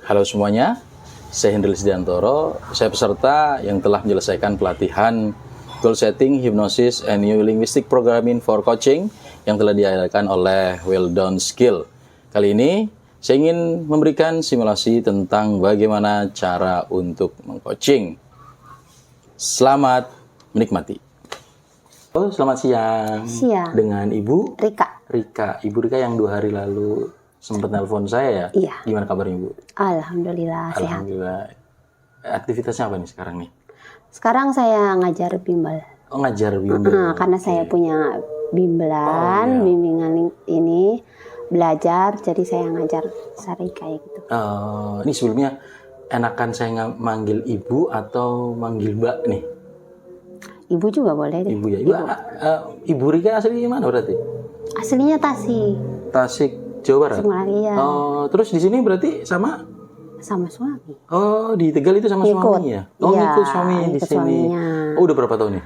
Halo semuanya, saya Hendri Sidiantoro. Saya peserta yang telah menyelesaikan pelatihan Goal Setting, Hypnosis, and New Linguistic Programming for Coaching yang telah diadakan oleh Well Done Skill. Kali ini saya ingin memberikan simulasi tentang bagaimana cara untuk mengcoaching. Selamat menikmati. Oh, selamat siang. Siang. Dengan Ibu Rika. Ibu Rika yang 2 hari lalu sempat nelpon saya ya? Iya. Gimana kabarnya Ibu? Alhamdulillah sehat. Alhamdulillah. Aktivitasnya apa nih sekarang nih? Sekarang saya ngajar bimbel. Oh, ngajar bimbel. Karena saya punya bimbelan, bimbingan ini belajar, jadi saya ngajar sehari kayak gitu. Ini sebelumnya enakan saya manggil Ibu atau manggil Mbak nih? Ibu juga boleh deh. Ibu ya. Ibu Rika asli mana berarti? Aslinya Tasik, Jawa Barat. Iya. Terus di sini berarti sama suami. Oh, di Tegal itu sama suami ya? Oh, iya, ngikut suami di sini. Suaminya. Oh, udah berapa tahun nih?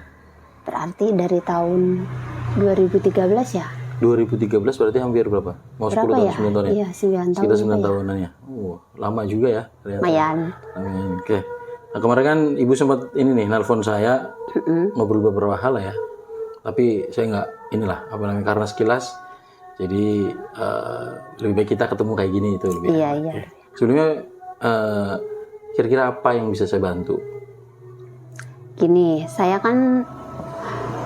Berarti dari tahun 2013 ya? 2013 berarti hampir berapa? Mau 10 tahun, ya? 9 tahun ya? Iya, 9 tahun. Sekitar 9 tahunan ya. Lama juga ya. Lumayan. Oke. Nah, kemarin kan Ibu sempat ini nih, nelpon saya, ngobrol beberapa hal ya. Tapi saya nggak, karena sekilas. Jadi lebih baik kita ketemu kayak gini itu lebih. Iya. Sebelumnya kira-kira apa yang bisa saya bantu? Gini, saya kan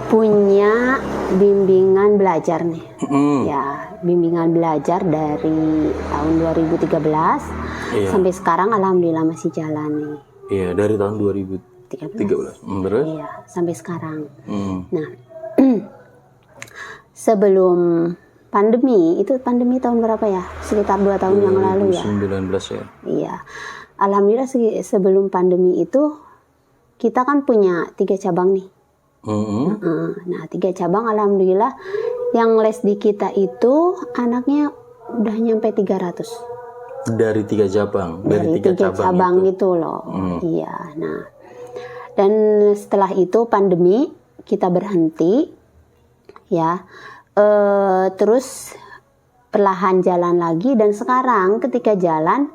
punya bimbingan belajar nih. Ya, bimbingan belajar dari tahun 2013 sampai sekarang alhamdulillah masih jalan nih. Iya, dari tahun 2013. Terus? Iya, sampai sekarang. Nah, sebelum pandemi tahun berapa ya? Sekitar 2 tahun yang lalu ya. 2019 ya. Iya. Alhamdulillah sebelum pandemi itu kita kan punya 3 cabang nih. Nah, 3 cabang alhamdulillah yang les di kita itu anaknya udah nyampe 300. Dari 3 cabang, dari 3 cabang gitu loh. Iya. Nah, dan setelah itu pandemi kita berhenti ya. Terus perlahan jalan lagi, dan sekarang ketika jalan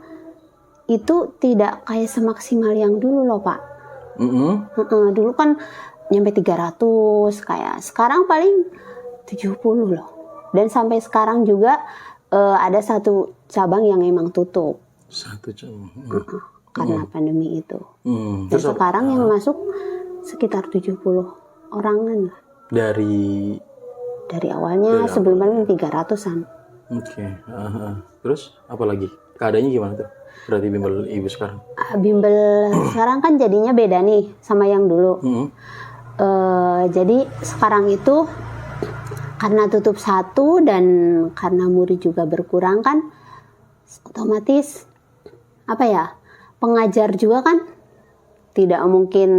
itu tidak kayak semaksimal yang dulu loh Pak. Dulu kan nyampe 300, kayak sekarang paling 70 loh. Dan sampai sekarang juga ada 1 cabang yang emang tutup. 1 cabang. Karena pandemi itu. Dan Terus sekarang yang masuk sekitar 70 orangan lah. Dari awalnya sebelum pandemi 300-an. Oke. Terus apa lagi? Keadaannya gimana tuh? Berarti bimbel Ibu sekarang? Bimbel sekarang kan jadinya beda nih sama yang dulu. Jadi sekarang itu karena tutup 1 dan karena murid juga berkurang kan, otomatis pengajar juga kan tidak mungkin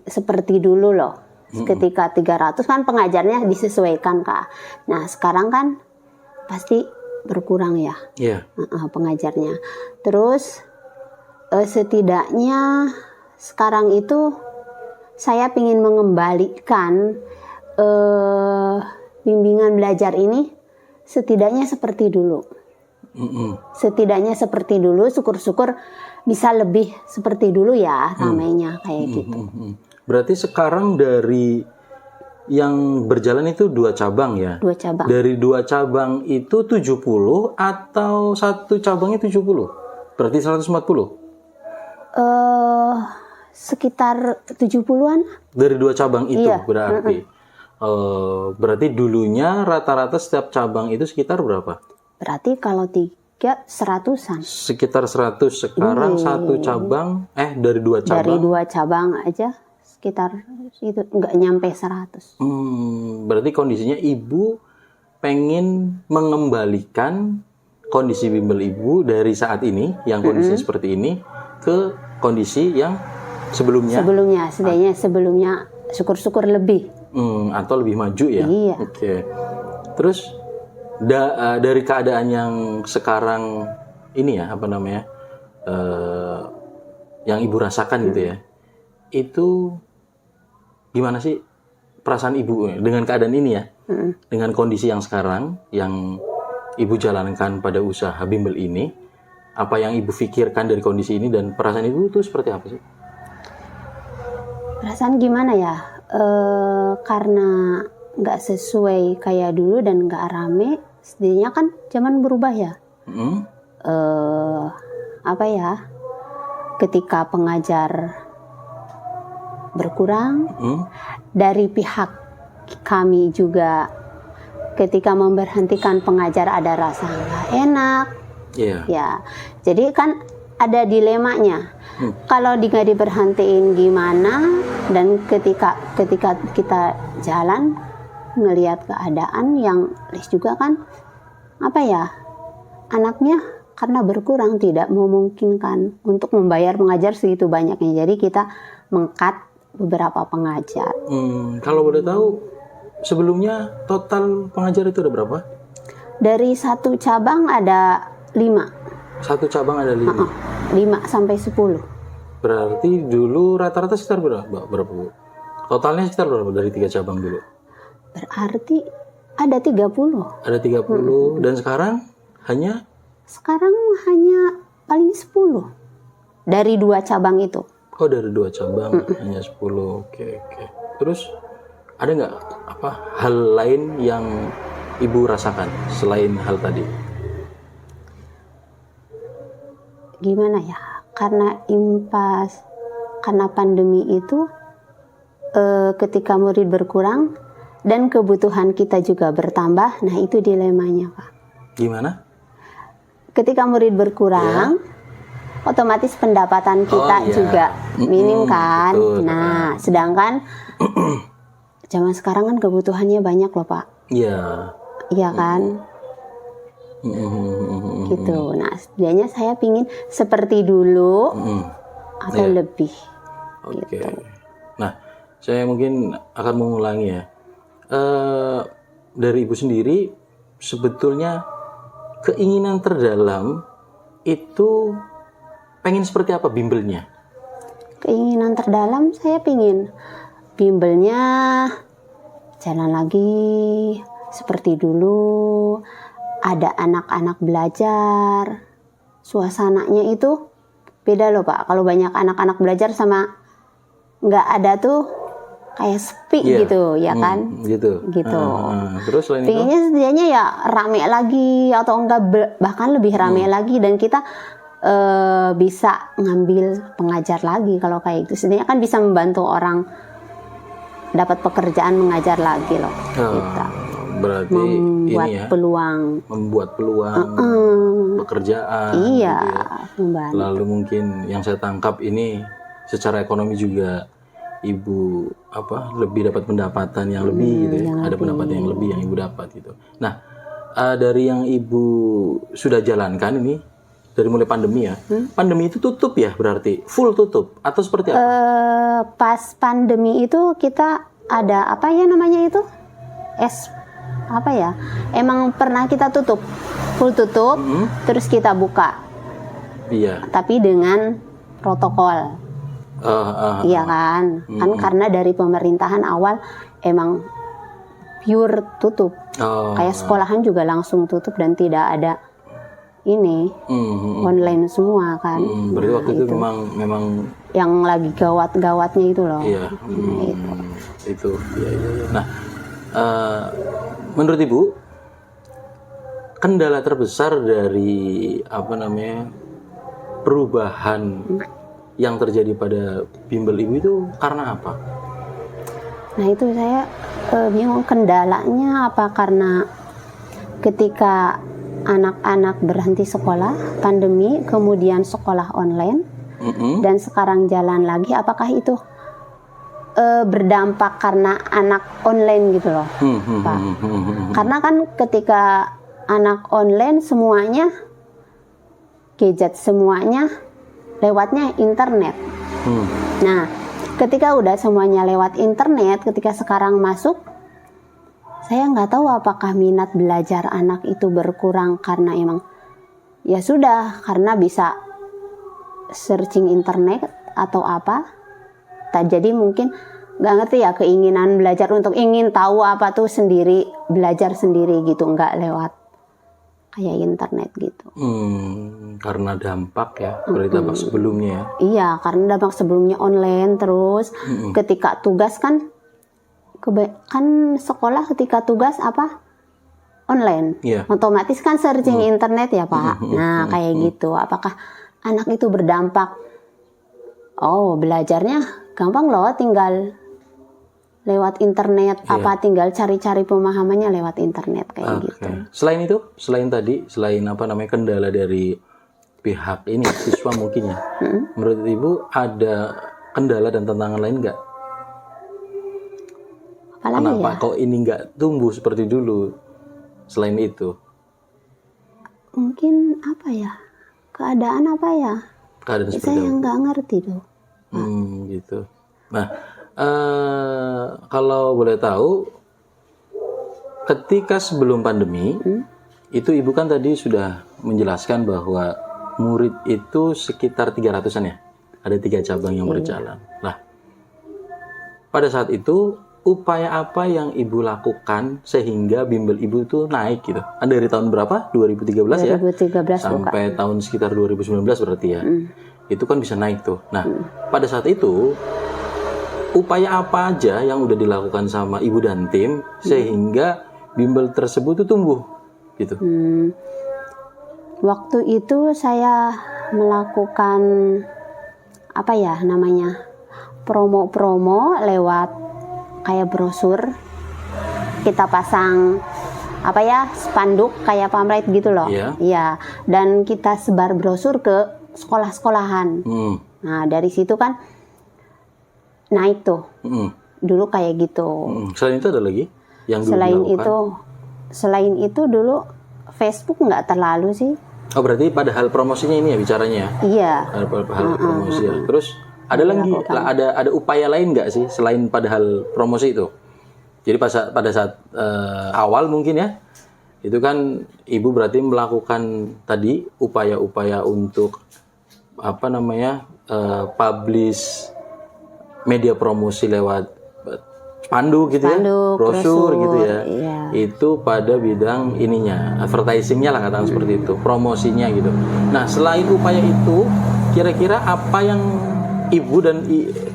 seperti dulu loh. Ketika 300 kan pengajarnya disesuaikan Kak. Nah sekarang kan pasti berkurang ya. Pengajarnya. Terus setidaknya sekarang itu saya ingin mengembalikan bimbingan belajar ini setidaknya seperti dulu. Setidaknya seperti dulu, syukur-syukur bisa lebih seperti dulu ya ramainya kayak gitu. Berarti sekarang dari yang berjalan itu 2 cabang ya? 2 cabang. Dari 2 cabang itu 70 atau 1 cabangnya 70? Berarti 140? Sekitar 70-an. Dari 2 cabang itu berarti. Berarti dulunya rata-rata setiap cabang itu sekitar berapa? Berarti kalau 3 100-an. Sekitar 100. Sekarang 1 cabang, dari 2 cabang. Dari 2 cabang aja sekitar itu nggak nyampe 100. Berarti kondisinya Ibu pengen mengembalikan kondisi bimbel Ibu dari saat ini, yang kondisinya seperti ini, ke kondisi yang sebelumnya. Sebelumnya syukur-syukur lebih. Atau lebih maju ya? Iya. Oke. Terus dari keadaan yang sekarang ini ya, yang Ibu rasakan gitu ya, itu gimana sih perasaan Ibu dengan keadaan ini ya? Dengan kondisi yang sekarang, yang Ibu jalankan pada usaha bimbel ini, apa yang ibu pikirkan dari kondisi ini dan perasaan ibu itu seperti apa sih? Perasaan gimana ya? Karena nggak sesuai kayak dulu dan nggak rame. Setidaknya kan zaman berubah ya. Apa ya? Ketika pengajar berkurang, dari pihak kami juga ketika memberhentikan pengajar ada rasa nggak enak. Ya, jadi kan ada dilemanya. Kalau nggak diberhentiin gimana? Dan ketika kita jalan ngelihat keadaan yang les juga kan apa ya, anaknya karena berkurang tidak memungkinkan untuk membayar pengajar segitu banyaknya. Jadi kita meng-cut beberapa pengajar. Kalau boleh tahu sebelumnya total pengajar itu ada berapa? Dari satu cabang ada 5. Satu cabang ada 5? 5 sampai 10. Berarti dulu rata-rata sekitar berapa Bu? Totalnya sekitar berapa dari 3 cabang dulu? Berarti ada 30. Ada 30 dan sekarang hanya? Sekarang hanya paling 10. Dari 2 cabang itu. Oh, dari 2 cabang hanya 10. Oke. Terus ada nggak hal lain yang ibu rasakan selain hal tadi? Gimana ya? Karena pandemi itu ketika murid berkurang dan kebutuhan kita juga bertambah. Nah, itu dilemanya, Pak. Gimana? Ketika murid berkurang, otomatis pendapatan kita juga minim kan. Betul. Nah, sedangkan zaman sekarang kan kebutuhannya banyak loh, Pak. Iya. Iya kan? Gitu. Nah, setidaknya saya pingin seperti dulu atau lebih. Oke. Gitu. Nah, saya mungkin akan mengulangi ya. Dari ibu sendiri sebetulnya keinginan terdalam itu pengen seperti apa bimbelnya? Keinginan terdalam saya pingin bimbelnya jalan lagi seperti dulu, ada anak-anak belajar, suasananya itu beda loh Pak. Kalau banyak anak-anak belajar sama nggak ada tuh kayak sepi gitu, ya kan? Gitu. Terus selain itu? Pinginnya setidaknya ya rame lagi atau enggak bahkan lebih rame lagi dan kita bisa ngambil pengajar lagi kalau kayak gitu. Setidaknya kan bisa membantu orang dapat pekerjaan mengajar lagi loh. Kita berarti membuat ini ya, membuat peluang pekerjaan. Iya, gitu ya. Lalu mungkin yang saya tangkap ini secara ekonomi juga ibu lebih dapat pendapatan yang lebih gitu ya. Ada pendapatan yang lebih yang ibu dapat gitu. Nah, dari yang ibu sudah jalankan ini dari mulai pandemi ya. Pandemi itu tutup ya berarti full tutup atau seperti apa? Pas pandemi itu kita ada apa ya namanya itu? Emang pernah kita tutup. Full tutup terus kita buka. Iya. Tapi dengan protokol. Iya kan? Kan karena dari pemerintahan awal emang pure tutup. Kayak sekolahan juga langsung tutup dan tidak ada ini online semua kan. Berarti waktu itu memang yang lagi gawat-gawatnya itu loh. Iya. Itu. Iya. Nah, menurut ibu kendala terbesar dari perubahan yang terjadi pada bimbel ibu itu karena apa? Nah itu saya bingung kendalanya apa karena ketika anak-anak berhenti sekolah, pandemi, kemudian sekolah online, dan sekarang jalan lagi, apakah itu berdampak karena anak online gitu loh, Pak? Karena kan ketika anak online semuanya gadget, semuanya lewatnya internet. Nah, ketika udah semuanya lewat internet, ketika sekarang masuk, saya nggak tahu apakah minat belajar anak itu berkurang karena emang ya sudah karena bisa searching internet atau apa. Jadi mungkin nggak ngerti ya keinginan belajar untuk ingin tahu apa tuh sendiri, belajar sendiri gitu, nggak lewat kayak internet gitu. Karena dampak ya, berarti dampak sebelumnya ya. Iya, karena dampak sebelumnya online, terus ketika tugas kan sekolah ketika tugas apa? Online. Iya. Otomatis kan searching internet ya, Pak. Nah, kayak gitu. Apakah anak itu berdampak? Oh, belajarnya gampang loh, tinggal lewat internet, tinggal cari-cari pemahamannya lewat internet kayak gitu. Selain itu, selain kendala dari pihak ini siswa mungkin ya, menurut Ibu ada kendala dan tantangan lain nggak? Apalagi Kenapa ya? kok ini nggak tumbuh seperti dulu? Selain itu, Mungkin apa ya? Keadaan apa ya? keadaan seperti Saya apa? nggak ngerti tuh. Gitu. Nah, kalau boleh tahu, ketika sebelum pandemi, itu Ibu kan tadi sudah menjelaskan bahwa murid itu sekitar 300-an ya? Ada 3 cabang yang berjalan. Nah, pada saat itu, upaya apa yang Ibu lakukan sehingga bimbel Ibu itu naik gitu? Dari tahun berapa? 2013 ya? 2013 Sampai tahun sekitar 2019 berarti ya? Itu kan bisa naik tuh. Nah, pada saat itu, upaya apa aja yang udah dilakukan sama Ibu dan tim sehingga bimbel tersebut itu tumbuh gitu? Waktu itu saya melakukan apa ya namanya, promo-promo lewat kayak brosur. Kita pasang apa ya, spanduk kayak pamflet gitu loh. Iya. Dan kita sebar brosur ke sekolah-sekolahan. Nah, dari situ kan naik tuh. Dulu kayak gitu. Selain itu ada lagi yang dulu Selain itu dulu Facebook nggak terlalu sih. Oh, berarti pada hal promosinya ini ya bicaranya ya? Iya. Hal promosi ya. Terus ada lagi, ada upaya lain nggak sih selain pada hal promosi itu? Jadi pada saat awal mungkin ya, itu kan Ibu berarti melakukan tadi upaya-upaya untuk publish media promosi lewat spanduk gitu ya, brosur gitu ya. Iya. Itu pada bidang ininya, advertisingnya lah katakan seperti itu, promosinya gitu. Nah, selain upaya itu, kira-kira apa yang Ibu dan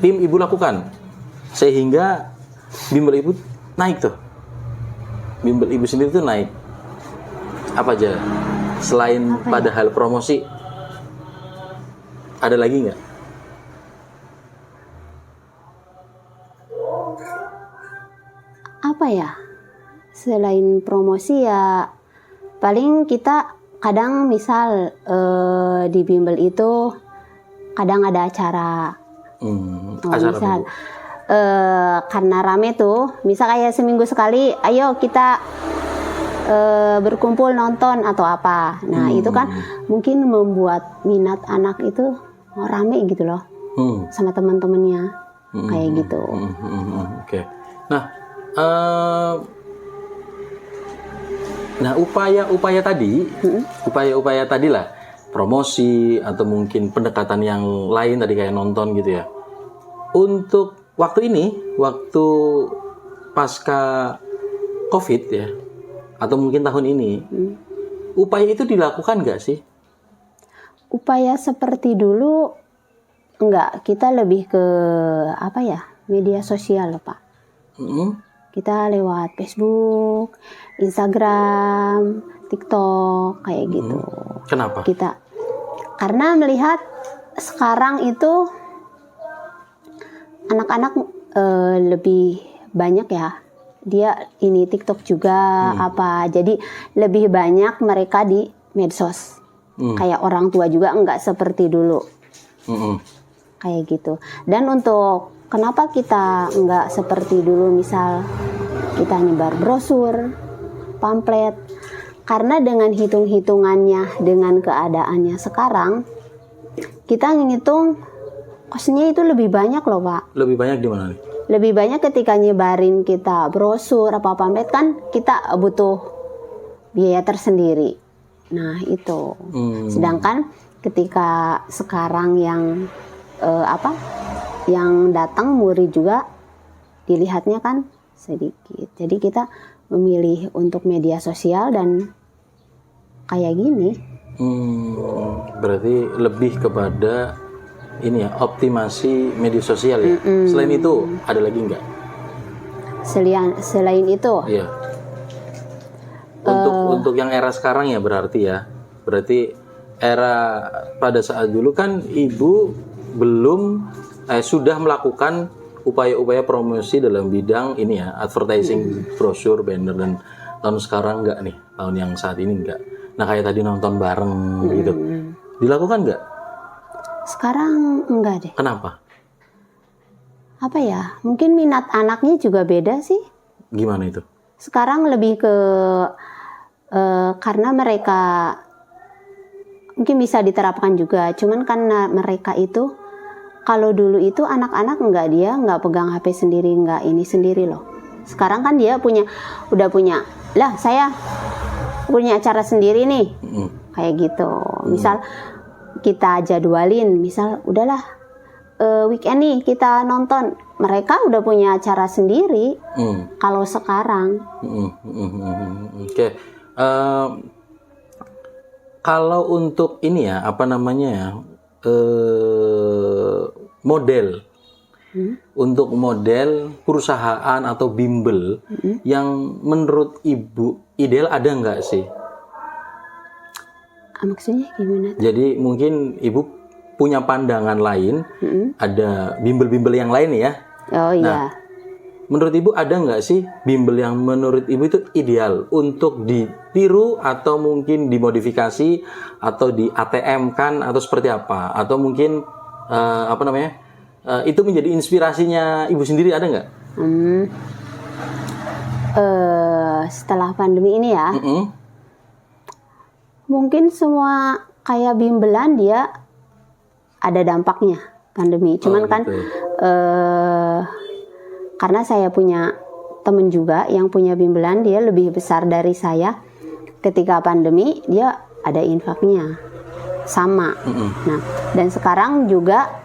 tim Ibu lakukan sehingga bimbel Ibu naik tuh? Bimbel Ibu sendiri tuh naik. Apa aja? Selain pada hal promosi, ada lagi nggak? Apa ya? Selain promosi ya paling kita kadang misal di bimbel itu kadang ada acara. Misal karena rame tuh, misal kayak seminggu sekali, ayo kita berkumpul nonton atau apa. Nah, itu kan mungkin membuat minat anak itu rame gitu loh. Sama teman-temannya. Kayak gitu. Oke. Nah, upaya-upaya tadi lah, promosi atau mungkin pendekatan yang lain tadi kayak nonton gitu ya. Untuk waktu pasca COVID ya, atau mungkin tahun ini, upaya itu dilakukan nggak sih? Upaya seperti dulu enggak, kita lebih ke media sosial Pak. Kita lewat Facebook, Instagram, TikTok kayak gitu. Kenapa? Karena melihat sekarang itu anak-anak lebih banyak ya. Dia ini TikTok juga jadi lebih banyak mereka di medsos. Kayak orang tua juga enggak seperti dulu. Kayak gitu. Dan untuk kenapa kita enggak seperti dulu, misal kita nyebar brosur, pamflet, karena dengan hitung-hitungannya, dengan keadaannya sekarang, kita ngitung kosnya itu lebih banyak loh Pak. Lebih banyak di mana nih? Lebih banyak ketika nyebarin kita brosur apa pamflet kan kita butuh biaya tersendiri. Nah itu. Sedangkan ketika sekarang yang datang murid juga dilihatnya kan sedikit. Jadi kita memilih untuk media sosial dan kayak gini. Berarti lebih kepada ini ya, optimasi media sosial ya. Selain itu ada lagi nggak? Selain itu, Iya. Untuk yang era sekarang ya berarti era pada saat dulu kan ibu belum sudah melakukan upaya-upaya promosi dalam bidang ini ya, advertising, brosur, banner, dan tahun sekarang enggak nih, tahun yang saat ini enggak. Nah kayak tadi nonton bareng gitu, dilakukan enggak? sekarang enggak deh. Kenapa? Apa ya? Mungkin minat anaknya juga beda sih. Gimana itu? Sekarang lebih ke karena mereka mungkin bisa diterapkan juga. Cuman karena mereka itu kalau dulu itu anak-anak nggak pegang HP sendiri, nggak ini sendiri loh. Sekarang kan dia udah punya lah, saya punya acara sendiri nih, kayak gitu. Misal kita jadwalin, misal udahlah weekend nih kita nonton. Mereka udah punya acara sendiri. Kalau sekarang. Oke. Kalau untuk ini ya, apa namanya ya, model. Untuk model perusahaan atau bimbel yang menurut ibu ideal ada nggak sih? Maksudnya gimana? Jadi mungkin ibu punya pandangan lain, ada bimbel-bimbel yang lain ya. Oh iya. Nah, menurut ibu ada nggak sih bimbel yang menurut ibu itu ideal untuk ditiru atau mungkin dimodifikasi atau di ATM kan atau seperti apa? Atau mungkin itu menjadi inspirasinya ibu sendiri, ada nggak? Setelah pandemi ini ya, mungkin semua kayak bimbelan dia ada dampaknya pandemi. Cuman kan karena saya punya temen juga yang punya bimbelan, dia lebih besar dari saya. Ketika pandemi dia ada infaknya sama. Nah, dan sekarang juga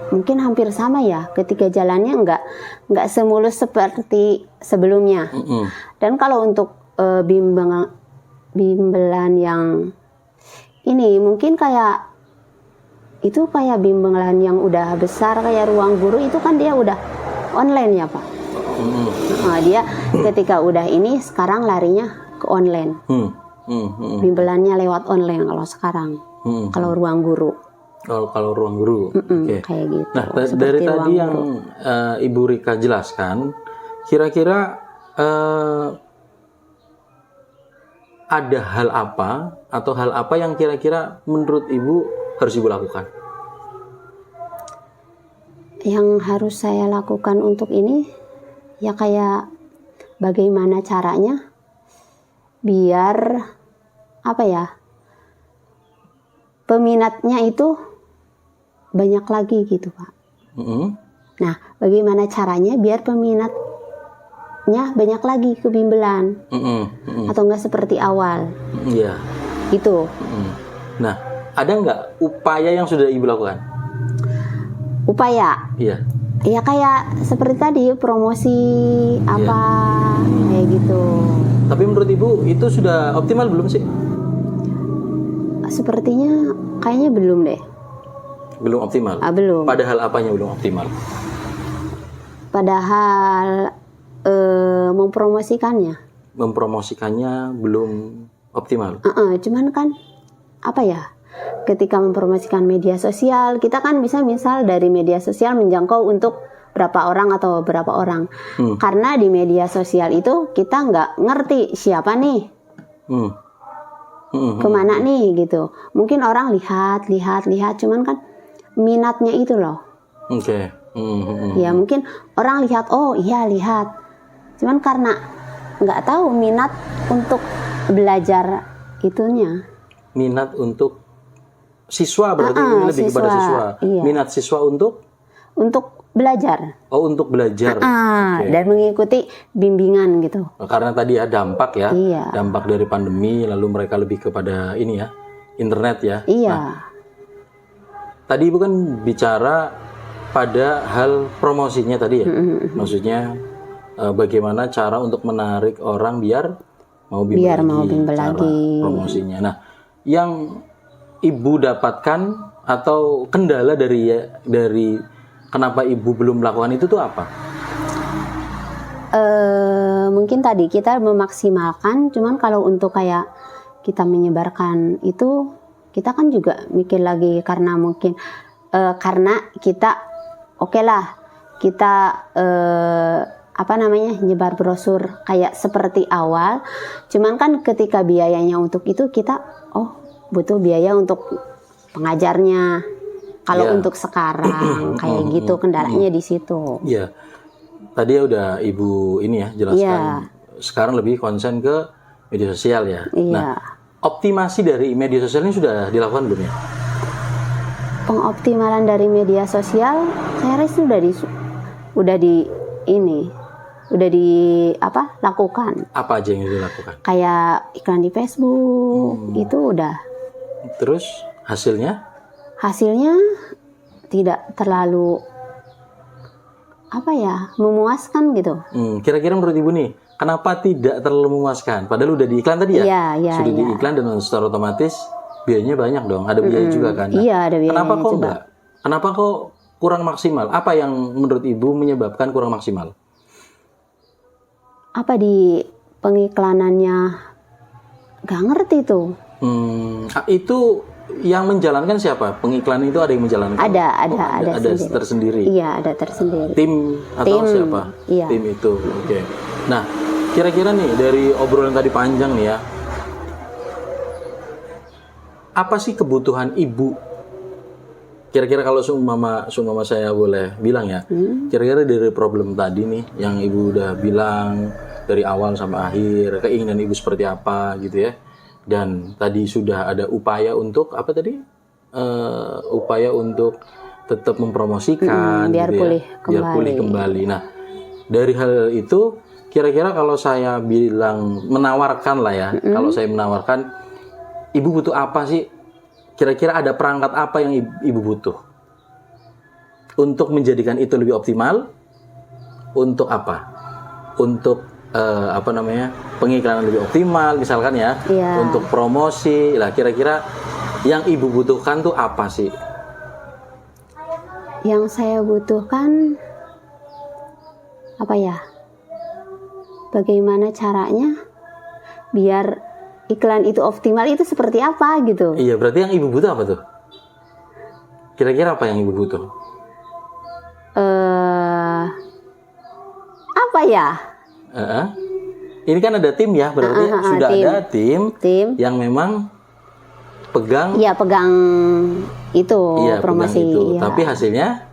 mungkin hampir sama ya, ketika jalannya nggak semulus seperti sebelumnya. Dan kalau untuk bimbelan yang ini mungkin kayak bimbelan yang udah besar kayak Ruang Guru itu kan dia udah online ya Pak. Nah, dia ketika udah ini sekarang larinya ke online. Bimbelannya lewat online kalau sekarang. Kalau Ruang Guru. Kalau Ruang Guru, kayak gitu. Nah, dari tadi yang Ibu Rika jelaskan, kira-kira ada hal apa yang kira-kira menurut Ibu harus Ibu lakukan? Yang harus saya lakukan untuk ini, ya kayak bagaimana caranya biar peminatnya itu banyak lagi gitu Pak. Nah, bagaimana caranya biar peminatnya banyak lagi ke bimbelan, atau enggak seperti awal? Iya. Itu. Nah, ada nggak upaya yang sudah Ibu lakukan? Upaya? Iya. Ya kayak seperti tadi promosi kayak gitu. Tapi menurut Ibu itu sudah optimal belum sih? Sepertinya kayaknya belum deh. Belum optimal? Belum. Padahal apanya belum optimal? Padahal mempromosikannya. Mempromosikannya belum optimal? Cuman kan ketika mempromosikan media sosial, kita kan bisa misal dari media sosial menjangkau untuk berapa orang atau berapa orang. Karena di media sosial itu kita nggak ngerti siapa nih. Kemana nih gitu. Mungkin orang lihat, cuman kan minatnya itu loh. Oke. Ya mungkin orang lihat, oh iya lihat. Cuman karena nggak tahu minat untuk belajar itunya. Minat untuk siswa berarti lebih kepada siswa. Iya. Minat siswa untuk belajar. Oh, untuk belajar. Okay. Dan mengikuti bimbingan gitu. Karena tadi ya dampak ya. Iya. Dampak dari pandemi, lalu mereka lebih kepada ini ya, internet ya. Iya. Nah, tadi Ibu kan bicara pada hal promosinya tadi ya. Maksudnya bagaimana cara untuk menarik orang biar biar mau bimbel cara lagi. promosinya. Nah, yang ibu dapatkan atau kendala dari kenapa ibu belum melakukan itu tuh apa? Mungkin tadi kita memaksimalkan, cuman kalau untuk kayak kita menyebarkan itu, kita kan juga mikir lagi karena mungkin karena kita oke lah kita nyebar brosur kayak seperti awal, cuman kan ketika biayanya untuk itu kita butuh biaya untuk pengajarnya. Kalau untuk sekarang kayak gitu kendalanya di situ. Iya. Tadi ya udah Ibu ini ya jelaskan. Sekarang lebih konsen ke media sosial ya. Nah, optimasi dari media sosial ini sudah dilakukan belum ya? Pengoptimalan dari media sosial saya rasa lakukan. Apa aja yang dilakukan? Kayak iklan di Facebook itu udah. Terus hasilnya? Hasilnya tidak terlalu memuaskan gitu. Kira-kira menurut Ibu nih, kenapa tidak terlalu memuaskan? Padahal udah di iklan tadi ya? Sudah di iklan dan secara otomatis biayanya banyak dong. Ada biaya juga kan? Nah, ada biayanya. Kenapa kok enggak? Kenapa kok kurang maksimal? Apa yang menurut Ibu menyebabkan kurang maksimal? Apa di pengiklanannya gak ngerti tuh. Itu yang menjalankan siapa? Pengiklan itu ada yang menjalankan? Ada tersendiri. Iya, ada tersendiri. Tim atau siapa? Iya. Tim itu. Oke. Nah, kira-kira nih dari obrolan tadi panjang nih ya. Apa sih kebutuhan ibu? Kira-kira kalau seumpama saya boleh bilang ya. Kira-kira dari problem tadi nih yang ibu udah bilang dari awal sampai akhir, keinginan ibu seperti apa gitu ya. Dan tadi sudah ada upaya untuk apa tadi? Upaya untuk tetap mempromosikan biar gitu pulih ya, biar pulih kembali. Nah, dari hal itu kira-kira kalau saya bilang menawarkan lah ya, kalau saya menawarkan, ibu butuh apa sih? Kira-kira ada perangkat apa yang ibu butuh untuk menjadikan itu lebih optimal? Untuk apa? Untuk pengiklanan lebih optimal misalkan ya, untuk promosi lah, kira-kira yang ibu butuhkan tuh apa sih? Yang saya butuhkan bagaimana caranya biar iklan itu optimal itu seperti apa gitu. Iya, berarti yang ibu butuh apa tuh? Kira-kira apa yang ibu butuh? Ini kan ada tim ya, berarti sudah ada tim yang memang pegang itu promosi. Pegang itu. Tapi hasilnya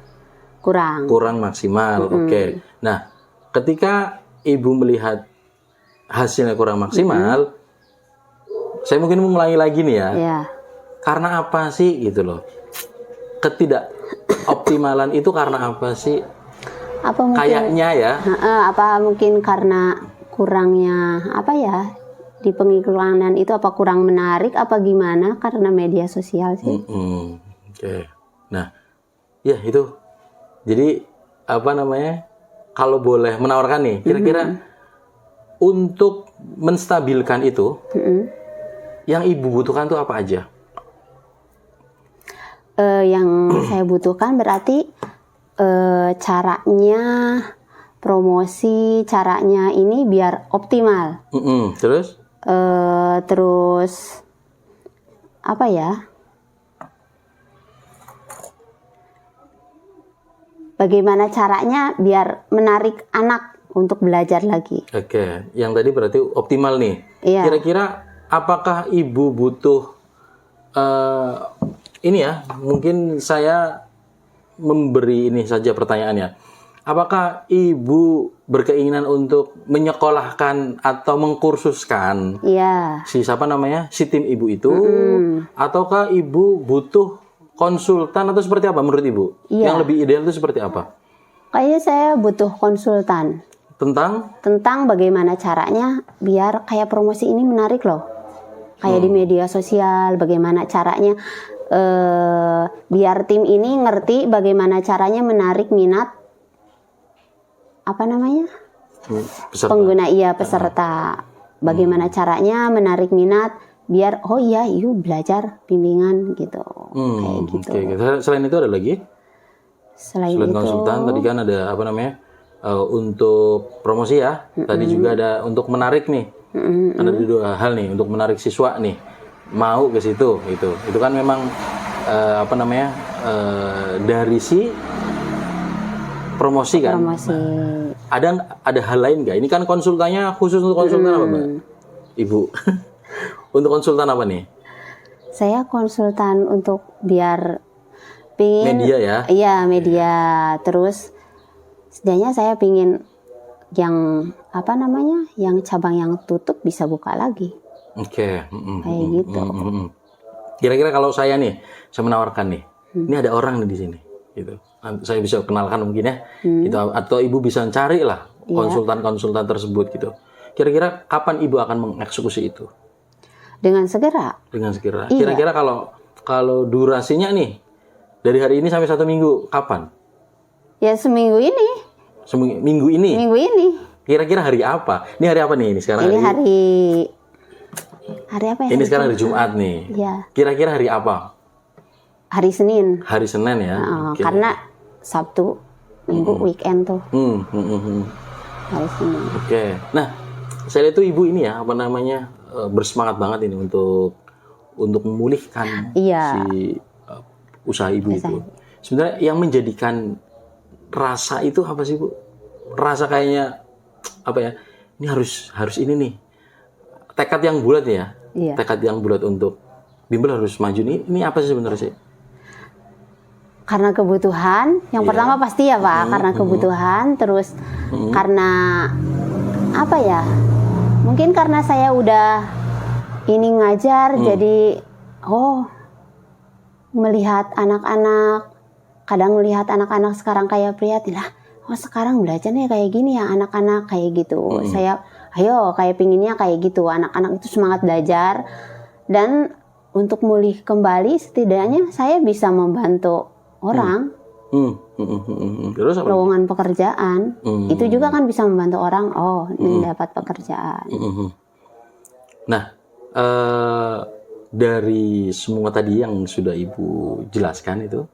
kurang maksimal. Oke. Nah, ketika ibu melihat hasilnya kurang maksimal, saya mungkin mengulangi lagi nih ya. Karena apa sih gitu loh? Ketidakoptimalan itu karena apa sih? Apa mungkin, kayaknya ya. Apa mungkin karena kurangnya di pengiklanan itu apa kurang menarik apa gimana karena media sosial sih. Oke. Nah, ya itu. Jadi kalau boleh menawarkan nih, kira-kira untuk menstabilkan itu, yang ibu butuhkan tuh apa aja? Yang saya butuhkan berarti caranya promosi, caranya ini biar optimal. Terus? Terus apa ya? Bagaimana caranya biar menarik anak untuk belajar lagi? Oke, yang tadi berarti optimal nih. Iya. Kira-kira apakah ibu butuh ini ya? Mungkin saya memberi ini saja pertanyaannya. Apakah ibu berkeinginan untuk menyekolahkan atau mengkursuskan si tim ibu itu, ataukah ibu butuh konsultan atau seperti apa menurut ibu? Yang lebih ideal itu seperti apa? Kayaknya saya butuh konsultan tentang bagaimana caranya biar kayak promosi ini menarik loh, kayak di media sosial, bagaimana caranya biar tim ini ngerti bagaimana caranya menarik minat peserta. pengguna peserta bagaimana caranya menarik minat biar oh iya yuk belajar bimbingan gitu. Kayak gitu. Oke. Selain itu ada lagi? Selain Selain itu konsultan tadi kan ada apa namanya? Untuk promosi ya. Tadi juga ada untuk menarik nih. Ada dua hal nih untuk menarik siswa nih mau ke situ gitu. Itu kan memang apa namanya? Dari si promosi kan. promosi. Ada hal lain nggak? Ini kan konsultannya khusus untuk konsultan apa, Mbak? Ibu. Untuk konsultan apa nih? Saya konsultan untuk biar pingin Media ya? Iya, media. Terus setidaknya saya pingin yang apa namanya? Yang cabang yang tutup bisa buka lagi. Oke. Kayak gitu. Kira-kira kalau saya menawarkan nih, ini ada orang nih di sini, gitu. Saya bisa kenalkan mungkin ya, gitu. Atau ibu bisa cari lah konsultan-konsultan tersebut gitu. Kira-kira kapan ibu akan mengeksekusi itu? Dengan segera. Dengan segera. Iya. Kira-kira kalau durasinya nih dari hari ini sampai 1 minggu, kapan? Ya seminggu ini. Minggu ini. Minggu ini. Kira-kira hari apa? Ini hari apa nih? Ini sekarang Ini hari apa ya? Ini sekarang hari Jumat nih. Iya. Kira-kira hari apa? Hari Senin. Hari Senin ya. Oke. Karena Sabtu, Minggu weekend tuh. Hari Senin. Oke. Nah, saya lihat tuh ibu ini ya, apa namanya, bersemangat banget ini untuk memulihkan si usaha ibu itu. Sebenarnya yang menjadikan rasa itu apa sih, Bu? Rasa kayaknya apa ya? Ini harus ini nih. Tekad yang bulat ya. Iya. Tekad yang bulat untuk Bimbel harus maju nih. Ini apa sih sebenarnya sih? Karena kebutuhan, yang pertama pasti ya Pak, karena kebutuhan, terus karena apa ya? Mungkin karena saya udah ini ngajar, jadi melihat anak-anak, kadang melihat anak-anak sekarang kayak prihatin lah. Oh sekarang belajarnya kayak gini ya anak-anak kayak gitu. Saya kayak pinginnya kayak gitu, anak-anak itu semangat belajar dan untuk mulih kembali setidaknya saya bisa membantu orang. Terus apa? Lowongan pekerjaan itu juga kan bisa membantu orang dapat pekerjaan. Nah, dari semua tadi yang sudah Ibu jelaskan itu,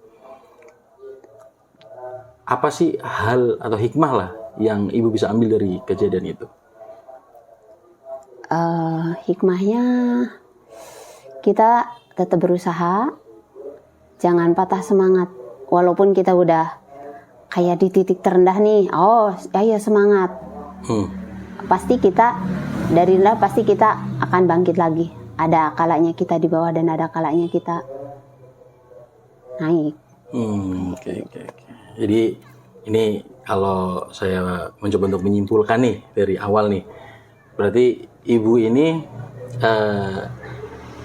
apa sih hal atau hikmah lah yang Ibu bisa ambil dari kejadian itu? Hikmahnya kita tetap berusaha, jangan patah semangat. Walaupun kita udah kayak di titik terendah nih, ayo semangat. Pasti kita dari rendah pasti kita akan bangkit lagi. Ada kalanya kita di bawah dan ada kalanya kita naik. Oke. Jadi ini kalau saya mencoba untuk menyimpulkan nih dari awal nih, berarti Ibu ini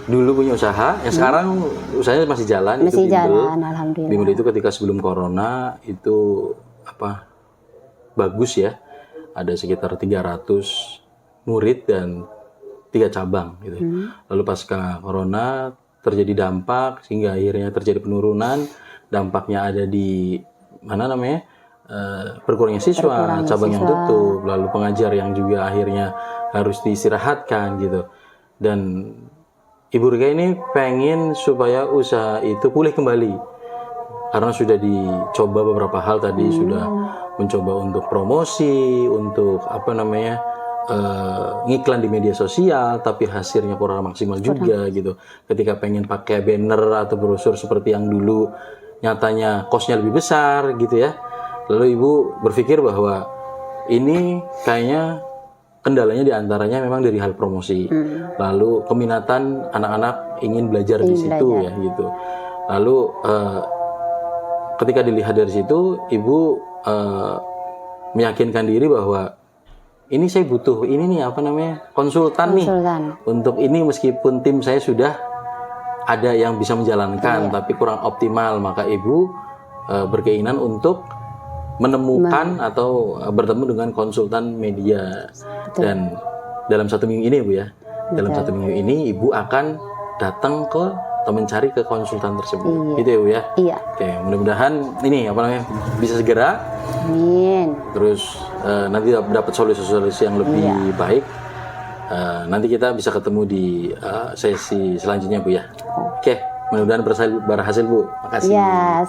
dulu punya usaha, yang sekarang usahanya masih jalan. Masih itu jalan, alhamdulillah. Bimbel itu ketika sebelum corona itu bagus ya, ada sekitar 300 murid dan 3 cabang gitu. Lalu pasca corona terjadi dampak sehingga akhirnya terjadi penurunan. Dampaknya ada di berkurangnya siswa, cabang yang tutup, lalu pengajar yang juga akhirnya harus diistirahatkan gitu. Dan Ibu Rika ini pengen supaya usaha itu pulih kembali karena sudah dicoba beberapa hal tadi, sudah mencoba untuk promosi, untuk ngiklan di media sosial, tapi hasilnya kurang maksimal juga gitu. Ketika pengen pakai banner atau brosur seperti yang dulu, nyatanya kosnya lebih besar gitu ya. Lalu Ibu berpikir bahwa ini kayaknya kendalanya diantaranya memang dari hal promosi, lalu keminatan anak-anak ingin belajar di situ ya gitu. Lalu ketika dilihat dari situ, Ibu meyakinkan diri bahwa ini saya butuh ini nih konsultan nih untuk ini, meskipun tim saya sudah ada yang bisa menjalankan tapi kurang optimal, maka Ibu berkeinginan untuk menemukan atau bertemu dengan konsultan media. Dan dalam 1 minggu ini Bu ya, dalam 1 minggu ini Ibu akan datang atau mencari ke konsultan tersebut. Gitu ya Bu ya. Iya. Oke, mudah-mudahan ini bisa segera. Amin. Terus nanti dapat solusi-solusi yang lebih baik. Nanti kita bisa ketemu di sesi selanjutnya Bu ya. Oke, mudah-mudahan berhasil Bu. Makasih. Ya,